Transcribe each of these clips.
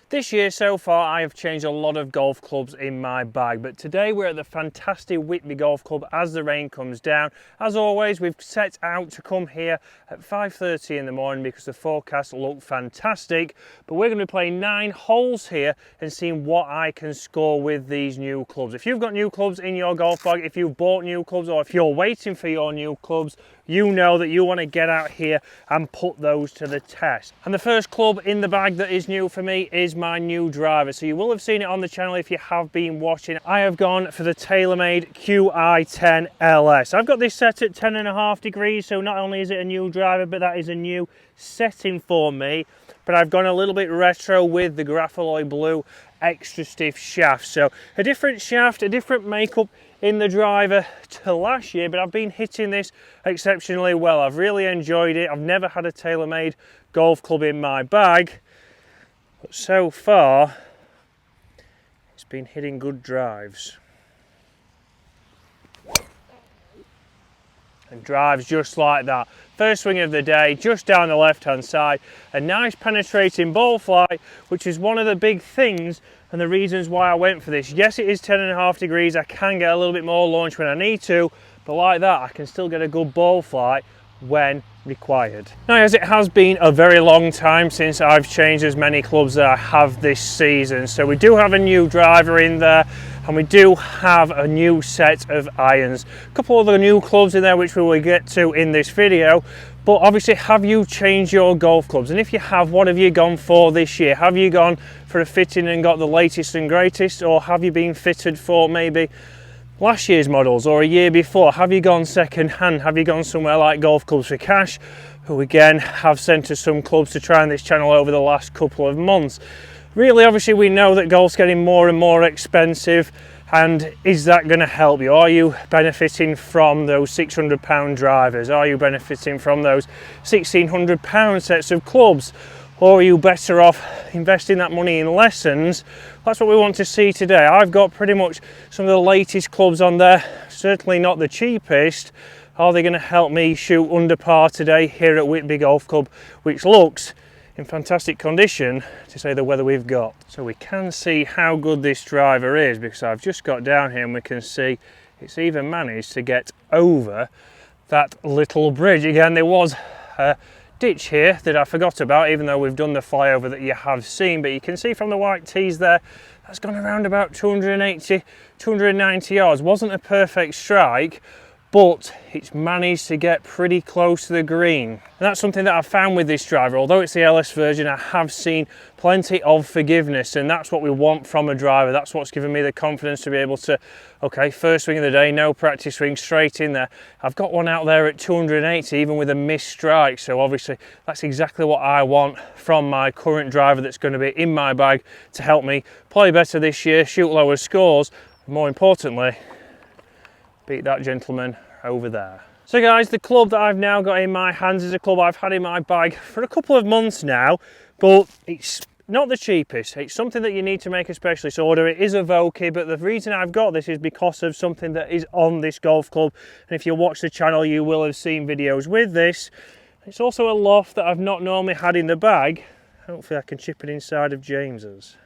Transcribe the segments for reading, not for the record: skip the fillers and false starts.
This year so far I have changed a lot of golf clubs in my bag, but today we're at the fantastic Whitby Golf Club as the rain comes down. As always, we've set out to come here at 5:30 in the morning because the forecast looked fantastic, but we're going to be playing 9 holes here and seeing what I can score with these new clubs. If you've got new clubs in your golf bag, if you've bought new clubs, or if you're waiting for your new clubs, you know that you want to get out here and put those to the test. And the first club in the bag that is new for me is my new driver. So you will have seen it on the channel if you have been watching. I have gone for the TaylorMade QI10 LS. I've got this set at 10.5 degrees, so not only is it a new driver, but that is a new setting for me. But I've gone a little bit retro with the Grapholoy Blue extra stiff shaft. So a different shaft, a different makeup in the driver to last year, but I've been hitting this exceptionally well. I've really enjoyed it. I've never had a TaylorMade golf club in my bag, but so far it's been hitting good drives. And drives just like that. First swing of the day, just down the left-hand side. A nice penetrating ball flight, which is one of the big things and the reasons why I went for this. Yes, it is 10.5 degrees. I can get a little bit more launch when I need to, but like that, I can still get a good ball flight when required. Now, as it has been a very long time since I've changed as many clubs that I have this season, so we do have a new driver in there, and we do have a new set of irons. A couple of the new clubs in there which we will get to in this video, but obviously, have you changed your golf clubs? And if you have, what have you gone for this year? Have you gone for a fitting and got the latest and greatest, or have you been fitted for maybe last year's models or a year before? Have you gone second hand? Have you gone somewhere like Golf Clubs for Cash, who again have sent us some clubs to try on this channel over the last couple of months? Really, obviously, we know that golf's getting more and more expensive, and is that going to help you? Are you benefiting from those £600 drivers? Are you benefiting from those £1,600 sets of clubs? Or are you better off investing that money in lessons? That's what we want to see today. I've got pretty much some of the latest clubs on there, certainly not the cheapest. Are they going to help me shoot under par today here at Whitby Golf Club, which looks in fantastic condition to say the weather we've got. So we can see how good this driver is, because I've just got down here and we can see it's even managed to get over that little bridge. Again, there was a ditch here that I forgot about, even though we've done the flyover that you have seen, but you can see from the white tees there, that's gone around about 280, 290 yards. Wasn't a perfect strike, but it's managed to get pretty close to the green. And that's something that I've found with this driver. Although it's the LS version, I have seen plenty of forgiveness, and that's what we want from a driver. That's what's given me the confidence to be able to, okay, first swing of the day, no practice swing, straight in there. I've got one out there at 280, even with a missed strike. So obviously that's exactly what I want from my current driver that's going to be in my bag to help me play better this year, shoot lower scores, and more importantly, beat that gentleman over there. So guys, the club that I've now got in my hands is a club I've had in my bag for a couple of months now, but it's not the cheapest. It's something that you need to make a specialist order. It is a Vokey, but the reason I've got this is because of something that is on this golf club, and if you watch the channel you will have seen videos with this. It's also a loft that I've not normally had in the bag. Hopefully I can chip it inside of James's.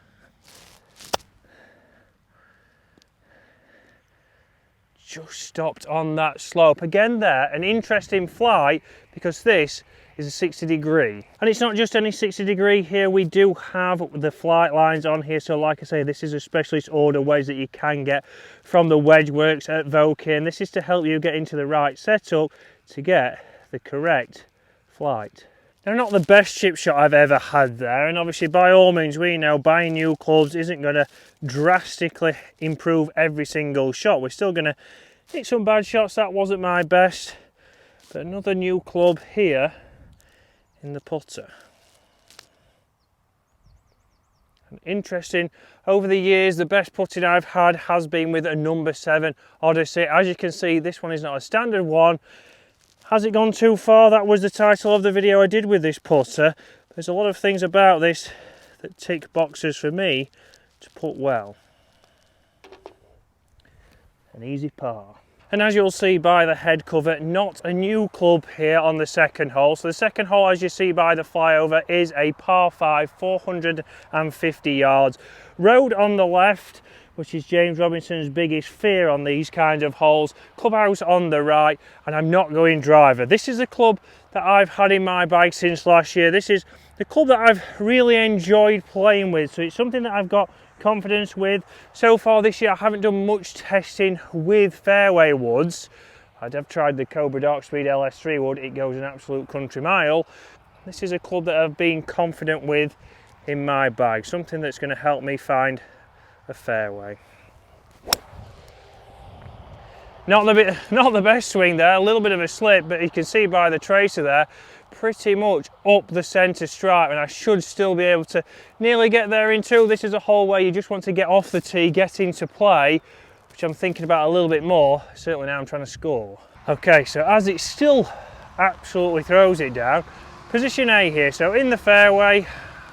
Just stopped on that slope. Again there, an interesting flight, because this is a 60 degree. And it's not just any 60 degree here, we do have the flight lines on here. So like I say, this is a specialist order wedge that you can get from the Wedge Works at Vokey, and this is to help you get into the right setup to get the correct flight. They're not the best chip shot I've ever had there, and obviously by all means we know buying new clubs isn't going to drastically improve every single shot. We're still going to hit some bad shots. That wasn't my best, but another new club here in the putter. And interesting, over the years the best putting I've had has been with a number 7 Odyssey. As you can see, this one is not a standard one. Has it gone too far? That was the title of the video I did with this putter. There's a lot of things about this that tick boxes for me to putt well. An easy par. And as you'll see by the head cover, not a new club here on the second hole. So the second hole, as you see by the flyover, is a par 5, 450 yards. Road on the left, which is James Robinson's biggest fear on these kind of holes. Clubhouse on the right, and I'm not going driver. This is a club that I've had in my bag since last year. This is the club that I've really enjoyed playing with. So it's something that I've got confidence with. So far this year I haven't done much testing with fairway woods. I'd have tried the Cobra Dark Speed LS3 wood, it goes an absolute country mile. This is a club that I've been confident with in my bag, something that's going to help me find a fairway. Not the best swing there, a little bit of a slip, but you can see by the tracer there, pretty much up the centre stripe, and I should still be able to nearly get there in two. This is a hole where you just want to get off the tee, get into play, which I'm thinking about a little bit more. Certainly now I'm trying to score. Okay, so as it still absolutely throws it down, position A here, so in the fairway.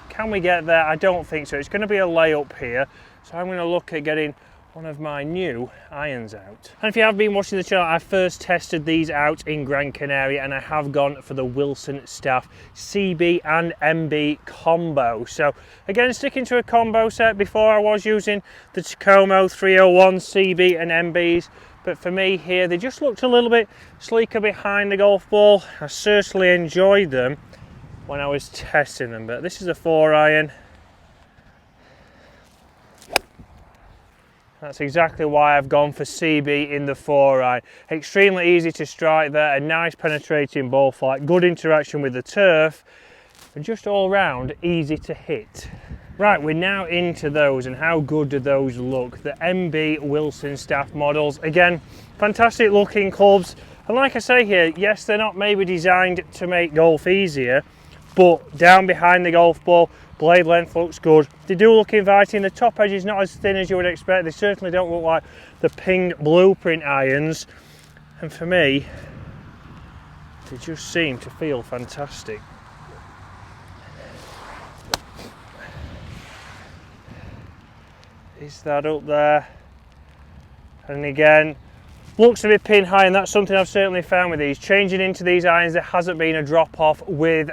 Can we get there? I don't think so. It's going to be a layup here, so I'm going to look at getting one of my new irons out. And if you have been watching the channel, I first tested these out in Gran Canaria, and I have gone for the Wilson Staff CB and MB combo. So again, sticking to a combo set. Before I was using the Tacomo 301 CB and MBs, but for me here they just looked a little bit sleeker behind the golf ball. I certainly enjoyed them when I was testing them, but this is a 4 iron. That's exactly why I've gone for CB in the 4 iron. Extremely easy to strike there, a nice penetrating ball flight, good interaction with the turf, and just all round easy to hit. Right, we're now into those, and how good do those look? The MB Wilson Staff models. Again, fantastic looking clubs. And like I say here, yes, they're not maybe designed to make golf easier, but down behind the golf ball, blade length looks good. They do look inviting. The top edge is not as thin as you would expect. They certainly don't look like the Ping Blueprint irons. And for me, they just seem to feel fantastic. Is that up there? And again, looks a bit pin high, and that's something I've certainly found with these. Changing into these irons, there hasn't been a drop off with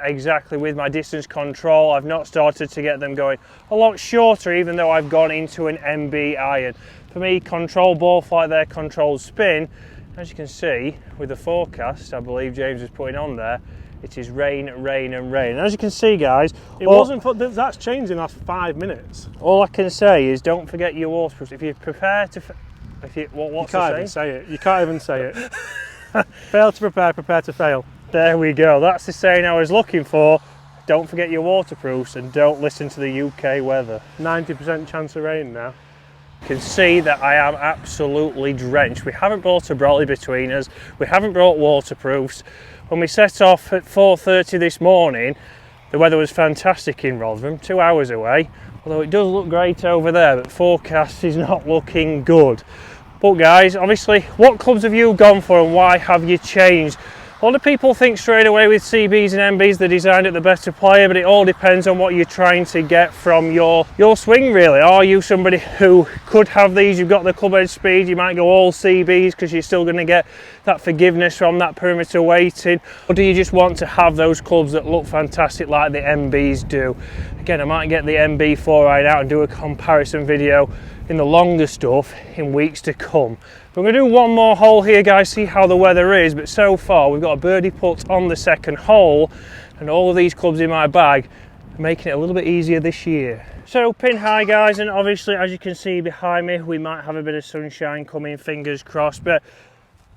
my distance control. I've not started to get them going a lot shorter, even though I've gone into an MB iron. For me, control ball flight there, controlled spin. As you can see with the forecast, I believe James is putting on there, it is rain, rain and rain. And as you can see, guys, that's changed in the last 5 minutes. All I can say is don't forget your waterproof. If you prepare to you can't even say it. You can't even say it. Fail to prepare, prepare to fail. There we go. That's the saying I was looking for. Don't forget your waterproofs and don't listen to the UK weather. 90% chance of rain now. You can see that I am absolutely drenched. We haven't brought a brolly between us. We haven't brought waterproofs. When we set off at 4:30 this morning, the weather was fantastic in Rotherham, 2 hours away. Although it does look great over there, but forecast is not looking good. But guys, obviously, what clubs have you gone for and why have you changed? A lot of people think straight away with CBs and MBs they're designed at the better player, but it all depends on what you're trying to get from your swing really. Are you somebody who could have these, you've got the club head speed, you might go all CBs because you're still going to get that forgiveness from that perimeter weighting, or do you just want to have those clubs that look fantastic like the MBs do? Again, I might get the MB 4 iron out and do a comparison video in the longer stuff in weeks to come. We're going to do one more hole here, guys, see how the weather is, but so far we've got a birdie putt on the second hole, and all of these clubs in my bag are making it a little bit easier this year. So pin high, guys, and obviously as you can see behind me we might have a bit of sunshine coming, fingers crossed, but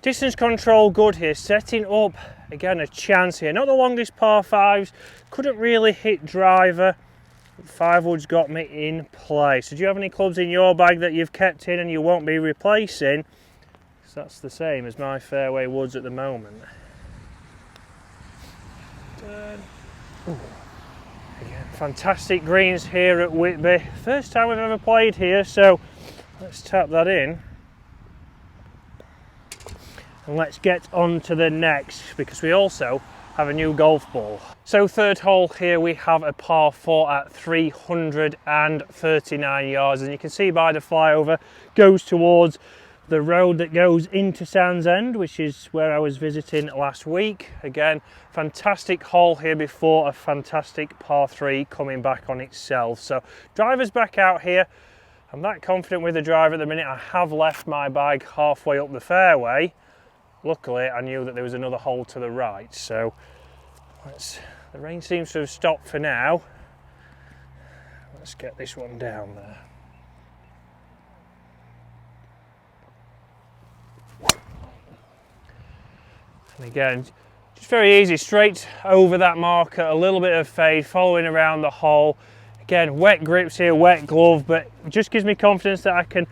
distance control good here, setting up again a chance here. Not the longest par 5s, couldn't really hit driver. 5 wood's got me in play. So do you have any clubs in your bag that you've kept in and you won't be replacing? So that's the same as my fairway woods at the moment. Again, fantastic greens here at Whitby. First time we've ever played here, so let's tap that in. And let's get on to the next, because we also have a new golf ball. So third hole here we have a par 4 at 339 yards, and you can see by the flyover goes towards the road that goes into Sands End, which is where I was visiting last week. Again, fantastic hole here before a fantastic par 3 coming back on itself. So drivers back out here. I'm that confident with the drive at the minute. I have left my bag halfway up the fairway. Luckily, I knew that there was another hole to the right. So the rain seems to have stopped for now. Let's get this one down there. And again, just very easy, straight over that marker, a little bit of fade, following around the hole. Again, wet grips here, wet glove, but it just gives me confidence that I can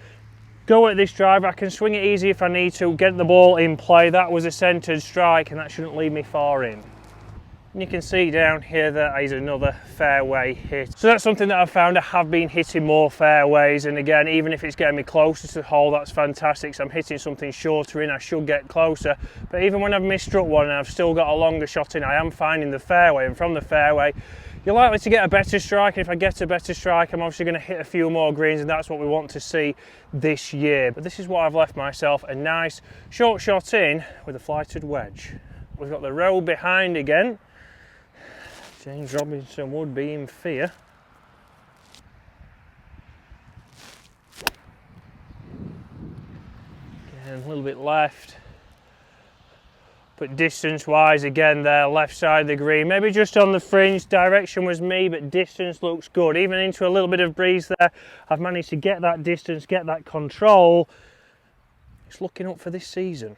go at this driver. I can swing it easy if I need to, get the ball in play. That was a centered strike and that shouldn't lead me far in. And you can see down here that is another fairway hit. So that's something that I've found. I have been hitting more fairways, and again, even if it's getting me closer to the hole, that's fantastic. So I'm hitting something shorter in, I should get closer. But even when I've misstruck one and I've still got a longer shot in, I am finding the fairway, and from the fairway, you're likely to get a better strike. And if I get a better strike, I'm obviously going to hit a few more greens, and that's what we want to see this year. But this is what I've left myself, a nice short shot in with a flighted wedge. We've got the road behind again. James Robinson would be in fear. Again, a little bit left. But distance wise, again there, left side of the green. Maybe just on the fringe, direction was me, but distance looks good. Even into a little bit of breeze there, I've managed to get that distance, get that control. It's looking up for this season.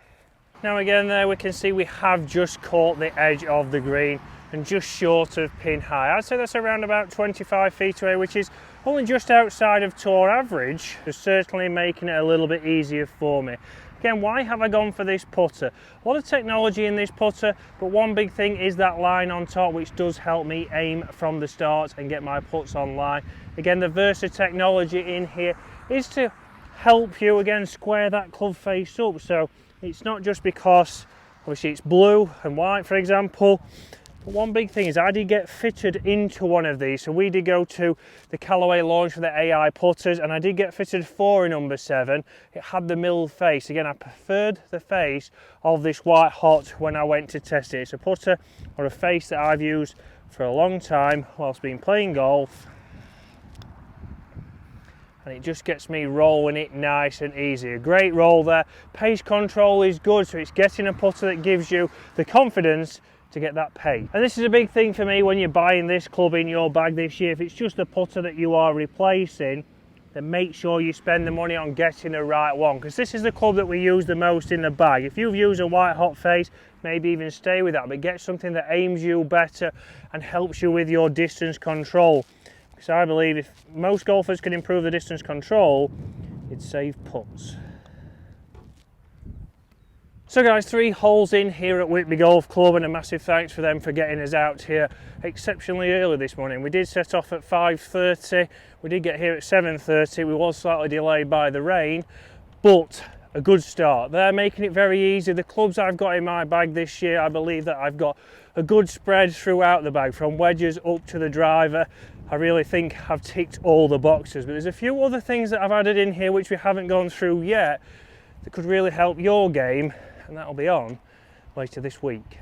Now again there, we can see we have just caught the edge of the green and just short of pin high. I'd say that's around about 25 feet away, which is only just outside of tour average. It's certainly making it a little bit easier for me. Again, why have I gone for this putter? A lot of technology in this putter, but one big thing is that line on top, which does help me aim from the start and get my putts on line. Again, the Versa technology in here is to help you, again, square that club face up. So it's not just because, obviously, it's blue and white, for example. But one big thing is I did get fitted into one of these. So we did go to the Callaway launch for the AI putters, and I did get fitted for a number 7. It had the milled face. Again, I preferred the face of this White Hot when I went to test it. It's a putter or a face that I've used for a long time whilst been playing golf. And it just gets me rolling it nice and easy. A great roll there. Pace control is good, so it's getting a putter that gives you the confidence to get that pay. And this is a big thing for me when you're buying this club in your bag this year. If it's just a putter that you are replacing, then make sure you spend the money on getting the right one, because this is the club that we use the most in the bag. If you've used a White Hot face, maybe even stay with that, but get something that aims you better and helps you with your distance control. Because I believe if most golfers can improve the distance control, it'd save putts. So guys, 3 holes in here at Whitby Golf Club, and a massive thanks for them for getting us out here exceptionally early this morning. We did set off at 5:30, we did get here at 7:30, we was slightly delayed by the rain, but a good start. They're making it very easy. The clubs I've got in my bag this year, I believe that I've got a good spread throughout the bag, from wedges up to the driver. I really think I've ticked all the boxes, but there's a few other things that I've added in here which we haven't gone through yet that could really help your game, and that'll be on later this week.